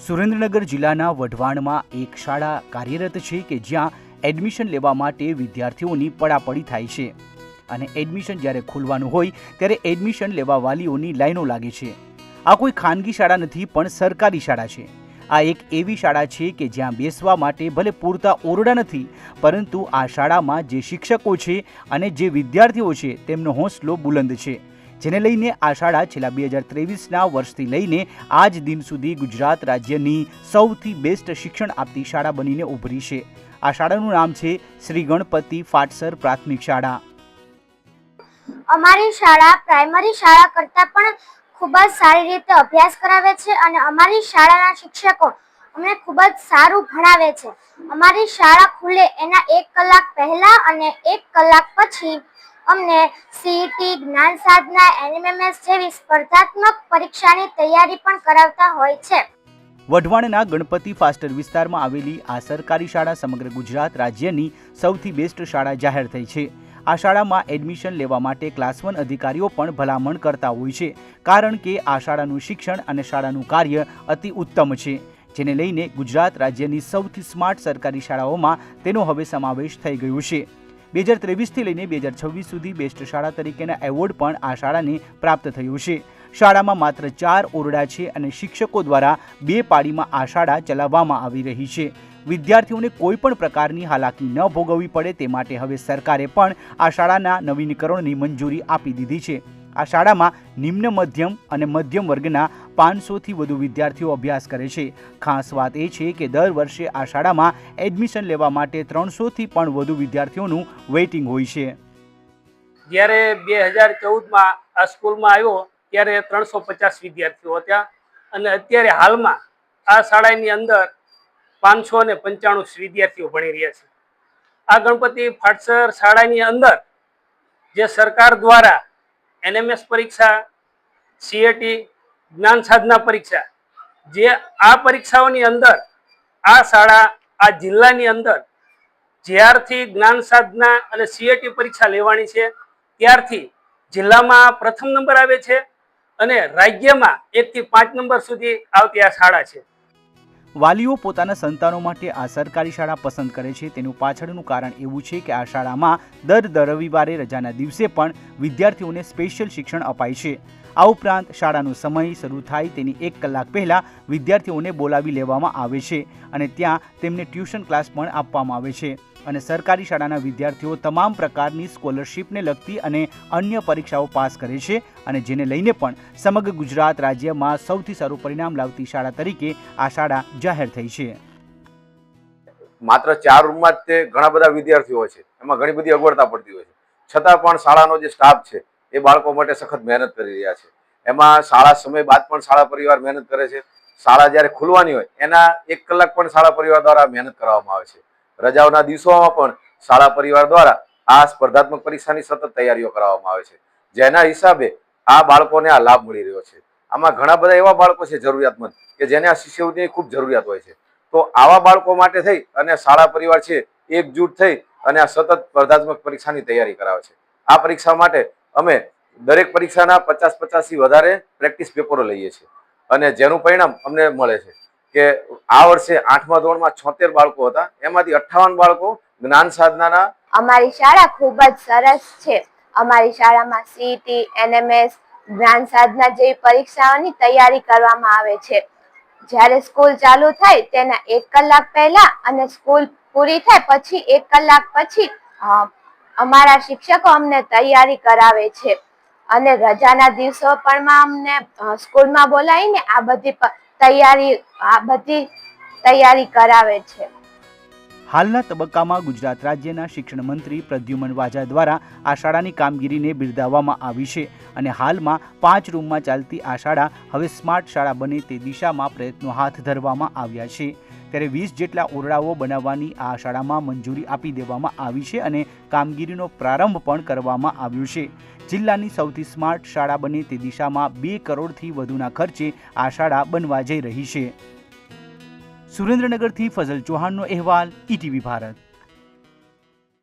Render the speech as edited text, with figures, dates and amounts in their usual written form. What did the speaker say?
સુરેન્દ્રનગર જિલ્લાના વઢવાણમાં એક શાળા કાર્યરત છે કે જ્યાં એડમિશન લેવા માટે વિદ્યાર્થીઓની પડાપડી થાય છે અને એડમિશન જ્યારે ખોલવાનું હોય ત્યારે એડમિશન લેવા વાલીઓની લાઈનો લાગે છે। આ કોઈ ખાનગી શાળા નથી પણ સરકારી શાળા છે। આ એક એવી શાળા છે કે જ્યાં બેસવા માટે ભલે પૂરતા ઓરડા નથી, પરંતુ આ શાળામાં જે શિક્ષકો છે અને જે વિદ્યાર્થીઓ છે તેમનો હોંસલો બુલંદ છે, જેને લઈને આ શાળા છેલ્લા 2023ના વર્ષથી લઈને આજ દિન સુધી ગુજરાત રાજ્યની સૌથી બેસ્ટ શિક્ષણ આપતી શાળા બનીને ઉભરી છે। આ શાળાનું નામ છે શ્રી ગણપતિ ફાટસર પ્રાથમિક શાળા। અમારી શાળા પ્રાઇમરી શાળા કરતાં પણ ખૂબ જ સારી રીતે અભ્યાસ કરાવે છે અને અમારી શાળાના શિક્ષકો અમને ખૂબ જ સારું ભણાવે છે। અમારી શાળા ખુલે એના 1 કલાક પહેલા અને 1 કલાક પછી અમને સીઈટી, જ્ઞાન સાધના, એનએમએમએસ જેવી સ્પર્ધાત્મક પરીક્ષાની તૈયારી પણ કરાવતા હોય છે। વઢવાણના ગણપતિ ફાસ્ટર વિસ્તારમાં આવેલી આ સરકારી શાળા સમગ્ર ગુજરાત રાજ્યની સૌથી બેસ્ટ શાળા જાહેર થઈ છે। આ શાળામાં એડમિશન લેવા માટે ક્લાસ 1 અધિકારીઓ પણ ભલામણ કરતા હોય છે, કારણ કે આ શાળાનું શિક્ષણ અને શાળાનું કાર્ય અતિ ઉત્તમ છે, જેને લઈને ગુજરાત રાજ્યની સૌથી સ્માર્ટ સરકારી શાળાઓમાં તેનો હવે સમાવેશ થઈ ગયો છે। 2023થી લઈને 2026 સુધી બેસ્ટ શાળા તરીકેના એવોર્ડ પણ આ શાળાને પ્રાપ્ત થયો છે। શાળામાં માત્ર 4 ઓરડા છે અને શિક્ષકો દ્વારા 2 પાળીમાં આ શાળા ચલાવવામાં આવી રહી છે। વિદ્યાર્થીઓને કોઈ પણ પ્રકારની હાલાકી ન ભોગવવી પડે તે માટે હવે સરકારે પણ આ શાળાના નવીનીકરણની મંજૂરી આપી દીધી છે। આ શાળામાં નિમ્ન મધ્યમ અને મધ્યમ વર્ગના 500થી વધુ વિદ્યાર્થીઓ અભ્યાસ કરે છે। ખાસ વાત એ છે કે દર વર્ષે આ શાળામાં એડમિશન લેવા માટે 300થી પણ વધુ વિદ્યાર્થીઓનું વેઇટિંગ હોય છે। જ્યારે 2014માં આ સ્કૂલમાં આવ્યો ત્યારે 350 વિદ્યાર્થીઓ હતા અને અત્યારે હાલમાં આ શાળાની અંદર 595 વિદ્યાર્થીઓ ભણી રહ્યા છે। આ ગણપતિ ફાટસર શાળાની અંદર જે સરકાર દ્વારા એનએમએસ પરીક્ષા, સીઈટી, જ્ઞાન સાધના પરીક્ષા, જે આ પરીક્ષાઓની અંદર આ શાળા આ જિલ્લાની અંદર જ્યારથી જ્ઞાન સાધના અને સીઈટી પરીક્ષા લેવાની છે ત્યારથી જિલ્લામાં પ્રથમ નંબર આવે છે અને રાજ્યમાં 1 થી 5 નંબર સુધી આવતી આ શાળા છે। વાલીઓ પોતાના સંતાનો માટે આ સરકારી શાળા પસંદ કરે છે, તેનું પાછળનું કારણ એવું છે કે આ શાળામાં દર રવિવારે રજાના દિવસે પણ વિદ્યાર્થીઓને સ્પેશિયલ શિક્ષણ અપાય છે। આ ઉપરાંત શાળાનો સમય શરૂ થાય તેની 1 કલાક પહેલાં વિદ્યાર્થીઓને બોલાવી લેવામાં આવે છે અને ત્યાં તેમને ટ્યુશન ક્લાસ પણ આપવામાં આવે છે અને સરકારી શાળાના વિદ્યાર્થીઓ તમામ પ્રકારની સ્કોલરશિપને લગતી અને અન્ય પરીક્ષાઓ પાસ કરે છે અને જેને લઈને પણ સમગ્ર ગુજરાત રાજ્યમાં સૌથી સારું પરિણામ લાવતી શાળા તરીકે આ શાળા જાહેર થઈ છે। માત્ર 4 રૂમમાં જ તે ઘણા બધા વિદ્યાર્થીઓ છે, એમાં ઘણી બધી અગવડતા પડતી હોય છે, છતાં પણ શાળાનો જે સ્ટાફ છે એ બાળકો માટે સખત મહેનત કરી રહ્યા છે। એમાં શાળા સમય બાદ પણ શાળા પરિવાર મહેનત કરે છે। શાળા જ્યારે ખુલવાની હોય એના 1 કલાક પણ શાળા પરિવાર દ્વારા મહેનત કરવામાં આવે છે। રજાઓના દિવસોમાં પણ શાળા પરિવાર દ્વારા આ સ્પર્ધાત્મક પરીક્ષાની સતત તૈયારીઓ કરાવવામાં આવે છે, જેના હિસાબે આ બાળકોને આ લાભ મળી રહ્યો છે। આમાં ઘણા બધા એવા બાળકો છે જરૂરિયાતમંદ કે જેને આ શિષ્યવૃત્તિની ખૂબ જરૂરિયાત હોય છે, તો આવા બાળકો માટે થઈ અને શાળા પરિવાર છે એકજૂટ થઈ અને આ સતત સ્પર્ધાત્મક પરીક્ષાની તૈયારી કરાવે છે। આ પરીક્ષા માટે અમે દરેક પરીક્ષાના 50-50 થી વધારે પ્રેક્ટિસ પેપરો લઈએ છીએ અને જેનું પરિણામ અમને મળે છે કે આ વર્ષે 8મા ધોરણમાં 76 બાળકો હતા, એમાંથી 58 બાળકો જ્ઞાન સાધનાના। અમારી શાળા ખૂબ જ સરસ છે। અમારી શાળામાં સીઈટી, એનએમએસ, જ્ઞાન સાધના જેવી પરીક્ષાઓની તૈયારી કરવામાં આવે છે। જ્યારે સ્કૂલ ચાલુ થાય તેના 1 કલાક પહેલા અને સ્કૂલ પૂરી થાય પછી 1 કલાક પછી અમારા શિક્ષકો અમને તૈયારી કરાવે છે અને રજાના દિવસો પણ અમને સ્કૂલમાં બોલાવીને આ બધી તૈયારી કરાવે છે। હાલના તબક્કામાં ગુજરાત રાજ્યના શિક્ષણ મંત્રી પ્રદ્યુમન વાજા દ્વારા આ શાળાની કામગીરીને બિરદાવવામાં આવી છે અને હાલમાં 5 રૂમમાં ચાલતી આ શાળા હવે સ્માર્ટ શાળા બને તે દિશામાં પ્રયત્નો હાથ ધરવામાં આવ્યા છે। ત્યારે 20 જેટલા ઓરડાઓ બનાવવાની આ શાળામાં મંજૂરી આપી દેવામાં આવી છે અને કામગીરીનો પ્રારંભ પણ કરવામાં આવ્યો છે। જિલ્લાની સૌથી સ્માર્ટ શાળા બને તે દિશામાં 2 કરોડથી વધુના ખર્ચે આ શાળા બનવા જઈ રહી છે। સુરેન્દ્રનગરથી ફઝલ ચૌહાણનો અહેવાલ, ઈટીવી ભારત।